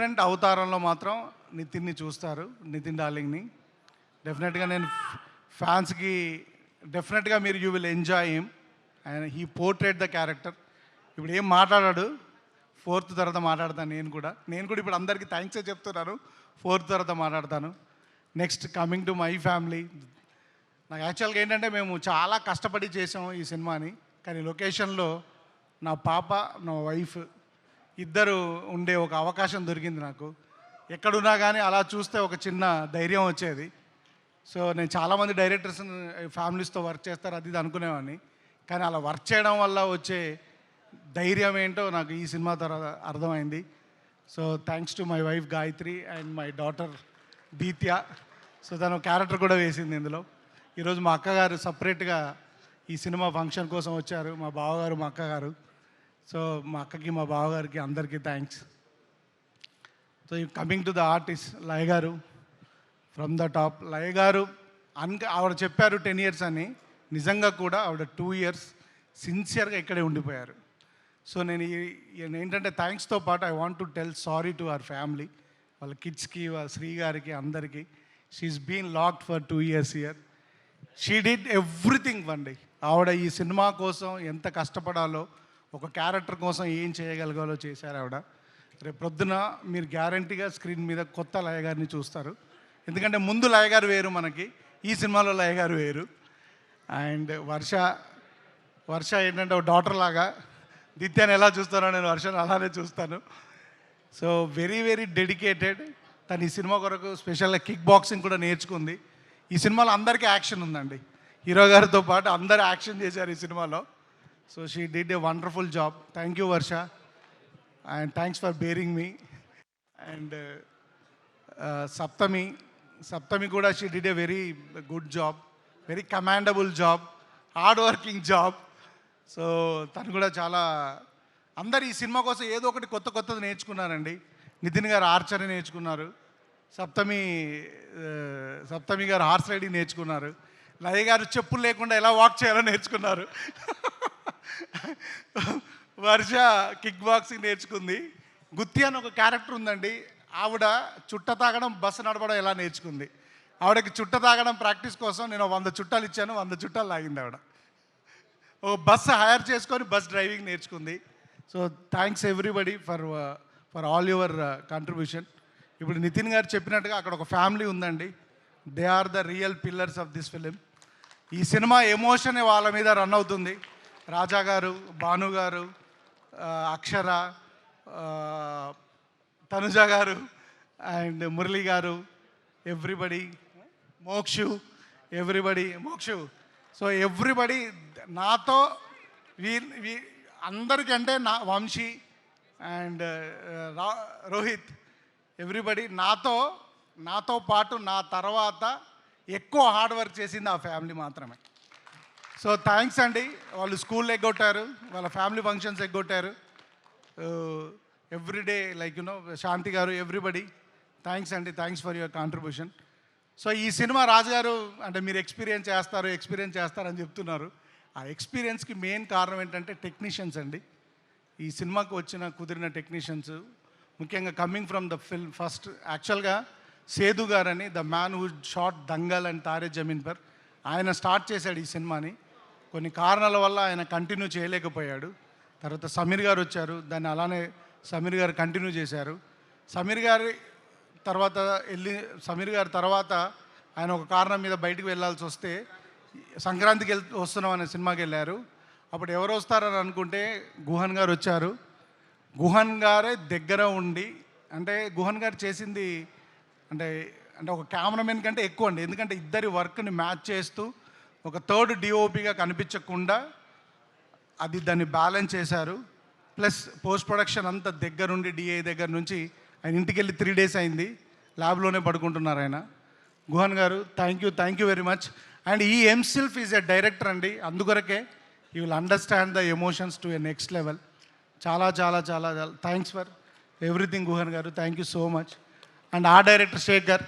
Different అవతారంలో మాత్రం నితిన్ని చూస్తారు, నితిన్ డార్లింగ్ని. డెఫినెట్గా నేను ఫ్యాన్స్కి డెఫినెట్గా మీరు you will enjoy him and he portrait the character. ఇప్పుడు ఏం మాట్లాడాడు, ఫోర్త్ తర్వాత మాట్లాడతాను. నేను కూడా ఇప్పుడు అందరికీ థ్యాంక్సే చెప్తున్నాను. ఫోర్త్ తర్వాత మాట్లాడతాను. Next coming to my family. నాకు యాక్చువల్గా ఏంటంటే మేము చాలా కష్టపడి చేసాము ఈ సినిమాని. కానీ లొకేషన్లో నా పాప, నా వైఫ్ ఇద్దరు ఉండే ఒక అవకాశం దొరికింది నాకు. ఎక్కడున్నా కానీ అలా చూస్తే ఒక చిన్న ధైర్యం వచ్చేది. సో నేను చాలామంది డైరెక్టర్స్ ఫ్యామిలీస్తో వర్క్ చేస్తారు అది ఇది అనుకునేవాడిని. కానీ అలా వర్క్ చేయడం వల్ల వచ్చే ధైర్యం ఏంటో నాకు ఈ సినిమా తర్వాత అర్థమైంది. So thanks to my wife Gayathri and my daughter Deethya. So తను క్యారెక్టర్ కూడా వేసింది ఇందులో. ఈరోజు మా అక్కగారు సపరేట్గా ఈ సినిమా ఫంక్షన్ కోసం వచ్చారు, మా బావగారు మా అక్కగారు. సో మా అక్కకి మా బావగారికి అందరికీ thanks. So coming to the artist Laya garu from the top. లయ గారు ఆవిడ చెప్పారు 10 years అని. నిజంగా కూడా ఆవిడ 2 years సిన్సియర్గా ఇక్కడే ఉండిపోయారు. సో నేను ఏంటంటే థ్యాంక్స్తో పాటు I want to tell sorry to our family, వాళ్ళ కిడ్స్కి, వాళ్ళ శ్రీ గారికి, అందరికీ. She's been locked for 2 years here. She did everything one day. ఆవిడ ఈ సినిమా కోసం ఎంత కష్టపడాలో, ఒక క్యారెక్టర్ కోసం ఏం చేయగలగాలో చేశారు ఆవిడ. రేపు ప్రొద్దున మీరు గ్యారంటీగా స్క్రీన్ మీద కొత్త లయ గారిని చూస్తారు. ఎందుకంటే ముందు లయ గారు వేరు మనకి, ఈ సినిమాలో లయ గారు వేరు. అండ్ వర్ష ఏంటంటే ఒక డాటర్ లాగా, దిత్యాన్ని ఎలా చూస్తానో నేను వర్షను అలానే చూస్తాను. So very very dedicated. తను ఈ సినిమా కొరకు స్పెషల్గా కిక్ బాక్సింగ్ కూడా నేర్చుకుంది. ఈ సినిమాలో అందరికీ యాక్షన్ ఉందండి, హీరో గారితో పాటు అందరూ యాక్షన్ చేశారు ఈ సినిమాలో. So she did a wonderful job. Thank you Varsha and thanks for bearing me. And Saptami కూడా she did a very good job, very commendable job, hard working job. So తను కూడా చాలా, అందరు ఈ సినిమా కోసం ఏదో ఒకటి కొత్తది నేర్చుకున్నారండి. నితిన్ గారు ఆర్చరీ నేర్చుకున్నారు, సప్తమి గారు హార్స్ రైడింగ్ నేర్చుకున్నారు, లయ గారు చెప్పులు లేకుండా ఎలా వాక్ చేయాలో నేర్చుకున్నారు, వర్ష కిక్ బాక్సింగ్ నేర్చుకుంది, గుత్తి అని ఒక క్యారెక్టర్ ఉందండి, ఆవిడ చుట్ట తాగడం, బస్సు నడపడం ఎలా నేర్చుకుంది. ఆవిడకి చుట్ట తాగడం ప్రాక్టీస్ కోసం నేను 100 చుట్టాలు ఇచ్చాను, 100 చుట్టాలు లాగింది ఆవిడ. ఓ బస్సు హైర్ చేసుకొని బస్ డ్రైవింగ్ నేర్చుకుంది. So thanks everybody for all your contribution. ఇప్పుడు నితిన్ గారు చెప్పినట్టుగా అక్కడ ఒక ఫ్యామిలీ ఉందండి. They are the real pillars of this film. ఈ సినిమా ఎమోషన్ వాళ్ళ మీద రన్ అవుతుంది. రాజా గారు, భాను గారు, అక్షర, తనుజ గారు అండ్ మురళి గారు, ఎవ్రీబడి, మోక్షు. సో ఎవ్రీబడి నాతో అందరికంటే నా వంశీ అండ్ రోహిత్, ఎవ్రీబడి నాతో పాటు నా తర్వాత ఎక్కువ హార్డ్ వర్క్ చేసింది ఆ ఫ్యామిలీ మాత్రమే. సో థ్యాంక్స్ అండి. వాళ్ళు స్కూల్ ఎగ్గొట్టారు, వాళ్ళ ఫ్యామిలీ ఫంక్షన్స్ ఎగ్గొట్టారు. ఎవ్రీడే లైక్ శాంతి గారు, ఎవ్రీబడి థ్యాంక్స్ అండి. Thanks for your contribution. So ఈ సినిమా రాజుగారు అంటే మీరు ఎక్స్పీరియన్స్ చేస్తారని చెప్తున్నారు. ఆ ఎక్స్పీరియన్స్కి మెయిన్ కారణం ఏంటంటే టెక్నీషియన్స్ అండి. ఈ సినిమాకు కుదిరిన టెక్నీషియన్స్, ముఖ్యంగా coming from the film first యాక్చువల్గా సేదు గారని, the man who shot Dangal and Taare Zameen Par, ఆయన స్టార్ట్ చేశాడు ఈ సినిమాని. కొన్ని కారణాల వల్ల ఆయన కంటిన్యూ చేయలేకపోయాడు. తర్వాత సమీర్ గారు వచ్చారు, దాన్ని అలానే సమీర్ గారు కంటిన్యూ చేశారు. సమీర్ గారి తర్వాత ఆయన ఒక కారణం మీద బయటికి వెళ్ళాల్సి వస్తే సంక్రాంతికి వస్తున్నాం అనే సినిమాకి వెళ్ళారు. అప్పుడు ఎవరు వస్తారని అనుకుంటే గుహన్ గారు వచ్చారు. గుహన్ గారే దగ్గర ఉండి, అంటే గుహన్ గారు చేసింది అంటే ఒక కెమెరామెన్ కంటే ఎక్కువ అండి. ఎందుకంటే ఇద్దరి వర్క్ని మ్యాచ్ చేస్తూ ఒక థర్డ్ డిఓపిగా కనిపించకుండా దాన్ని బ్యాలెన్స్ చేశారు. ప్లస్ పోస్ట్ ప్రొడక్షన్ అంతా దగ్గరుండి, డిఏ దగ్గర నుంచి ఆయన ఇంటికి వెళ్ళి 3 days అయింది, ల్యాబ్లోనే పడుకుంటున్నారు ఆయన. గుహన్ గారు thank you very much. And ఈ హిమ్సెల్ఫ్ ఈజ్ ఎ డైరెక్టర్ అండి, అందుకొరకే you will understand the emotions to a next level. చాలా థ్యాంక్స్ ఫర్ ఎవ్రీథింగ్ గుహన్ గారు, thank you so much. And ఆ డైరెక్టర్ శేఖర్,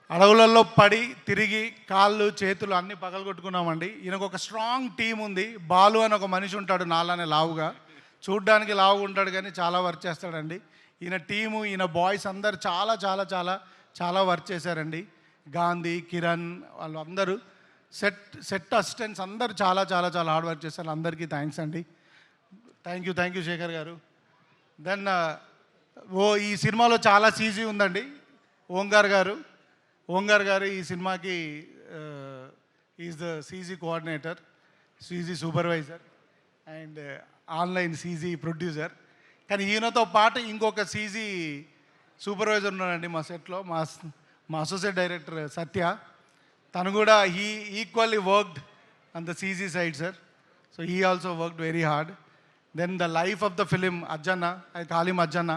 అడవులలో పడి తిరిగి కాళ్ళు చేతులు అన్నీ పగలగొట్టుకున్నామండి. ఈయనకు ఒక స్ట్రాంగ్ టీం ఉంది. బాలు అని ఒక మనిషి ఉంటాడు నాలానే లావుగా, చూడ్డానికి లావుగా ఉంటాడు కానీ చాలా వర్క్ చేస్తాడండి. ఈయన టీము, ఈయన బాయ్స్ అందరు చాలా చాలా చాలా చాలా వర్క్ చేశారండి. గాంధీ, కిరణ్ వాళ్ళందరూ సెట్ అసిస్టెంట్స్ అందరూ చాలా చాలా చాలా హార్డ్ వర్క్ చేశారు. అందరికీ థ్యాంక్స్ అండి. థ్యాంక్ యూ శేఖర్ గారు. దెన్ ఈ సినిమాలో చాలా సీజీ ఉందండి. ఓంగార్ గారు ఈ సినిమాకి is the CG coordinator, CG supervisor and online CG producer. కానీ ఈయనతో పాటు ఇంకొక సీజీ సూపర్వైజర్ ఉన్నాడండి మా సెట్లో, మా అసోసియేట్ డైరెక్టర్ సత్య. తను కూడా equally worked on the CG side sir. So he also worked very hard. Then the life of the film Ajjanna, I call him Ajjanna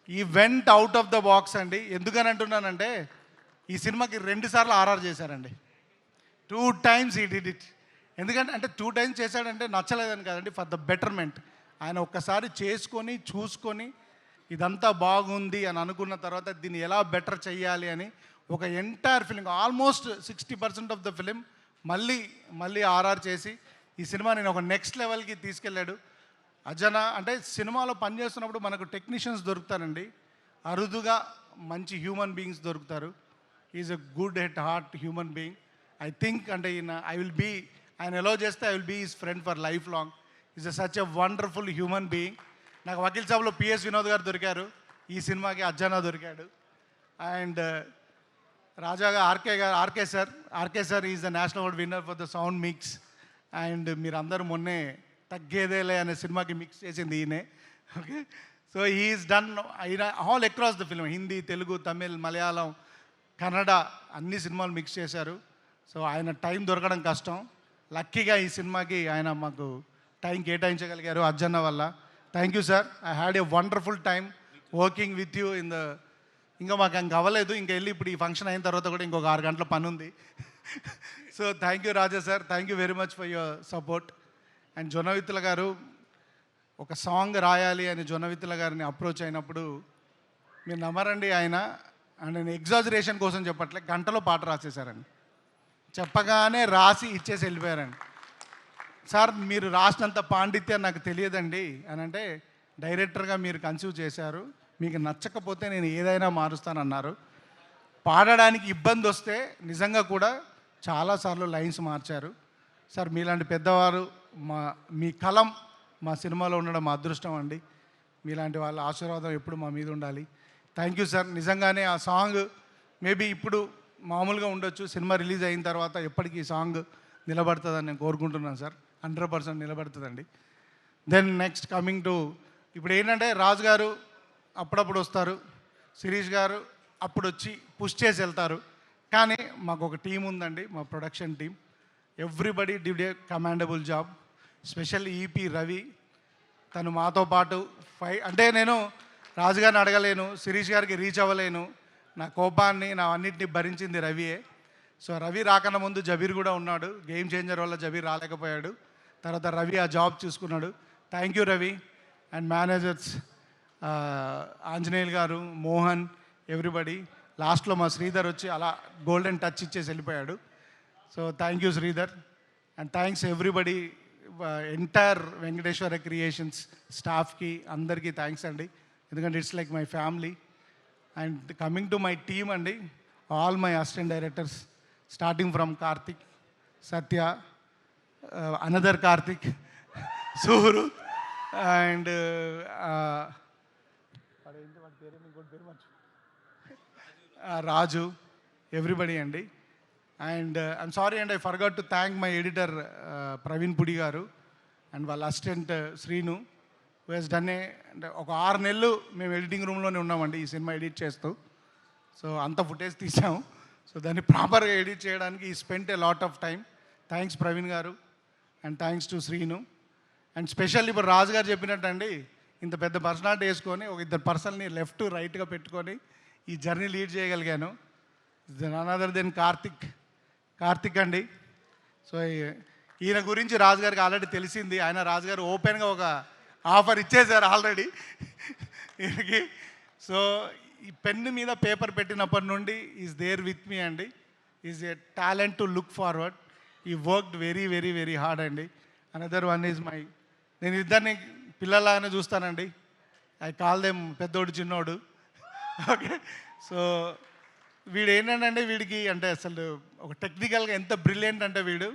he went out of the box అండి. ఎందుకని అంటున్నానంటే ఈ సినిమాకి 2 సార్లు ఆర్ఆర్ చేశారండి. 2 times he did it. ఎందుకంటే 2 times చేశాడంటే నచ్చలేదని కాదండి, ఫర్ ద బెటర్మెంట్. ఆయన ఒక్కసారి చేసుకొని చూసుకొని ఇదంతా బాగుంది అని అనుకున్న తర్వాత దీన్ని ఎలా బెటర్ చేయాలి అని ఒక entire film, almost 60% of the film మళ్ళీ ఆర్ఆర్ చేసి ఈ సినిమా నేను ఒక నెక్స్ట్ లెవెల్కి తీసుకెళ్ళాడు. అజన అంటే సినిమాలో పనిచేస్తున్నప్పుడు మనకు టెక్నీషియన్స్ దొరుకుతారండి, అరుదుగా మంచి హ్యూమన్ బీయింగ్స్ దొరుకుతారు. Is a good at heart human being. I think అంటే ఆయన ఎలా చేస్తే I will be his friend for life long. Is such a wonderful human being. నాకు వకీల్ సాబ్లో పిఎస్ వినోద్ గారు దొరికారు, ఈ సినిమాకి అజ్జనా దొరికాడు. అండ్ రాజాగా RK sir is the national award winner for the sound mix. And మీరందరూ మొన్నే తగ్గేదేలే అనే సినిమాకి మిక్స్ చేసింది ఈయనే. Okay, so he's done all across the film, Hindi, Telugu, Tamil, Malayalam, Kannada అన్ని సినిమాలు మిక్స్ చేశారు. సో ఆయన టైం దొరకడం కష్టం. లక్కీగా ఈ సినిమాకి ఆయన మాకు టైం కేటాయించగలిగారు అజ్జన్న వల్ల. Thank you sir. I had a wonderful time working with you in the. ఇంకా మాకు ఇంక అవ్వలేదు, ఇంకా వెళ్ళి ఇప్పుడు ఈ ఫంక్షన్ అయిన తర్వాత కూడా ఇంకొక 6 గంటల పని ఉంది. So thank you Raja sir, thank you very much for your support. And Jonnavithula గారు ఒక సాంగ్ రాయాలి అని జొన్నవిత్తుల గారిని అప్రోచ్ అయినప్పుడు మీరు నమ్మరండి, అండ్ నేను ఎగ్జాజరేషన్ కోసం చెప్పట్లే, గంటలో పాట రాసేశారండి. చెప్పగానే రాసి ఇచ్చేసి వెళ్ళిపోయారండి. సార్ మీరు రాసినంత పాండిత్యం నాకు తెలియదండి అని అంటే, డైరెక్టర్గా మీరు కన్సీవ్ చేశారు, మీకు నచ్చకపోతే నేను ఏదైనా మారుస్తానన్నారు. పాడడానికి ఇబ్బంది వస్తే నిజంగా కూడా చాలాసార్లు లైన్స్ మార్చారు. సార్ మీలాంటి పెద్దవారు, మీ కలం మా సినిమాలో ఉండడం మా అదృష్టం అండి. మీలాంటి వాళ్ళ ఆశీర్వాదం ఎప్పుడు మా మీద ఉండాలి. Thank you sir. నిజంగానే ఆ సాంగ్ మేబీ ఇప్పుడు మామూలుగా ఉండొచ్చు, సినిమా రిలీజ్ అయిన తర్వాత ఎప్పటికీ ఈ సాంగ్ నిలబడుతుందని నేను కోరుకుంటున్నాను సార్. 100% నిలబడుతుందండి. దెన్ నెక్స్ట్ కమింగ్ టు ఇప్పుడు ఏంటంటే, రాజు గారు అప్పుడప్పుడు వస్తారు, శిరీష్ గారు అప్పుడు వచ్చి పుష్ చేసి వెళ్తారు. కానీ మాకు ఒక టీం ఉందండి, మా production team. Everybody did a commendable job. Special EP Ravi, తను మాతో పాటు అంటే నేను రాజుగారిని అడగలేను, శిరీష్ గారికి రీచ్ అవ్వలేను, నా కోపాన్ని నా అన్నింటినీ భరించింది రవియే. సో రవి రాకన్నా ముందు జబీర్ కూడా ఉన్నాడు, గేమ్ చేంజర్ వల్ల జబీర్ రాలేకపోయాడు, తర్వాత రవి ఆ జాబ్ చూసుకున్నాడు. Thank you Ravi. And managers Anjaneyulu గారు, మోహన్, ఎవ్రీబడి. లాస్ట్లో మా శ్రీధర్ వచ్చి అలా గోల్డెన్ టచ్ ఇచ్చేసి వెళ్ళిపోయాడు. So thank you Sridhar. And thanks everybody, entire Venkateswara Creations స్టాఫ్కి అందరికీ థ్యాంక్స్ అండి, ఎందుకంటే it's like my family. And coming to my team అండి, all my assistant directors starting from Karthik, Satya, another Karthik, Suru and Raju, everybody అండి. And I'm sorry and I forgot to thank my editor Praveen Pudi garu and వాళ్ళ assistant Srinu, who he's done అంటే ఒక 6 నెలలు మేము editing రూమ్లోనే ఉన్నామండి ఈ సినిమా ఎడిట్ చేస్తూ. సో అంత ఫుటేజ్ తీసాము. సో దాన్ని ప్రాపర్గా ఎడిట్ చేయడానికి he spent a lot of time. Thanks Praveen garu and thanks to Srinu. And special ఇప్పుడు రాజు గారు చెప్పినట్టు అండి, ఇంత పెద్ద పర్సనాలిటీ వేసుకొని ఒక 2 పర్సన్ని లెఫ్ట్ రైట్గా పెట్టుకొని ఈ జర్నీ లీడ్ చేయగలిగాను. నన్ అదర్ దెన్ కార్తిక్ అండి. సో ఈయన గురించి రాజుగారికి ఆల్రెడీ తెలిసింది, ఆయన రాజుగారు ఓపెన్గా ఒక ఆఫర్ ఇచ్చేశారు ఆల్రెడీ ఈయనకి. సో ఈ పెన్ను మీద పేపర్ పెట్టినప్పటి నుండి ఈజ్ దేర్ విత్ మీ అండి. Is a talent to look forward. He worked very very very hard అండి. అనదర్ వన్ ఈజ్ నేను ఇద్దరిని పిల్లలాగానే చూస్తానండి. ఐ కాల్ దెమ్ పెద్దోడు చిన్నోడు. ఓకే. సో వీడు ఏంటంటే వీడికి అంటే అసలు ఒక టెక్నికల్గా ఎంత బ్రిలియంట్ అంటే వీడు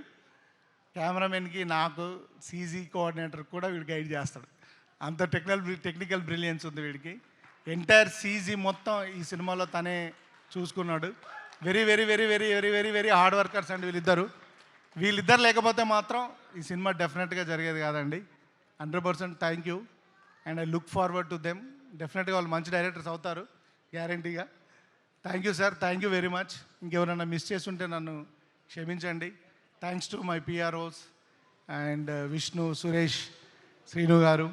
కెమెరామెన్కి నాకు సీజీ కోఆర్డినేటర్ కూడా వీడు గైడ్ చేస్తాడు. అంత టెక్నికల్ బ్రిలియన్స్ ఉంది వీడికి. ఎంటైర్ సీజీ మొత్తం ఈ సినిమాలో తనే చూసుకున్నాడు. Very very very very very very very hard workers అండి వీళ్ళిద్దరు లేకపోతే మాత్రం ఈ సినిమా డెఫినెట్గా జరిగేది కాదండి. 100% thank you and I look forward to them. డెఫినెట్గా వాళ్ళు మంచి డైరెక్టర్స్ అవుతారు గ్యారంటీగా. Thank you sir, thank you very much. ఇంకెవరైనా మిస్ చేస్తుంటే నన్ను క్షమించండి. Thanks to my PROs and Vishnu, Suresh, Srinu garu.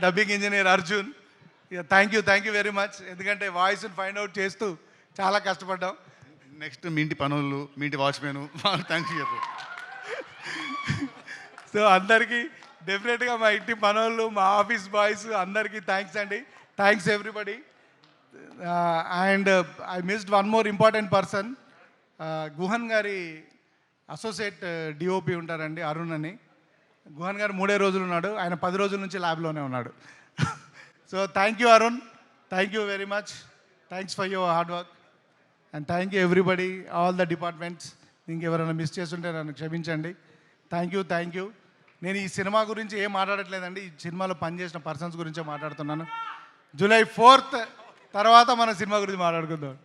Dubbing engineer Arjun. Thank you very much. ఎందుకంటే వాయిస్ని ఫైండ్ అవుట్ చేస్తూ చాలా కష్టపడ్డాం. నెక్స్ట్ మీ ఇంటి పనులు, మీ ఇంటి వాచ్మెన్, థ్యాంక్ యూ చెప్పు. సో అందరికీ డెఫినెట్గా మా ఇంటి పనులు, మా ఆఫీస్ బాయ్స్ అందరికీ థ్యాంక్స్ అండి. Thanks everybody. And I missed one more important person. Guhan గారి అసోసియేట్ డిఓపి ఉంటారండి, అరుణ్ అని. గుహన్ గారు 3 రోజులు ఉన్నాడు, ఆయన 10 రోజుల నుంచి ల్యాబ్లోనే ఉన్నాడు. So thank you Arun, thank you very much. Thanks for your hard work and thank you everybody, all the departments. ఇంకెవరైనా మిస్ చేస్తుంటే నన్ను క్షమించండి. Thank you. నేను ఈ సినిమా గురించి ఏం మాట్లాడట్లేదండి, ఈ సినిమాలో పనిచేసిన పర్సన్స్ గురించే మాట్లాడుతున్నాను. జూలై 4th తర్వాత మన సినిమా గురించి మాట్లాడుకుందాం.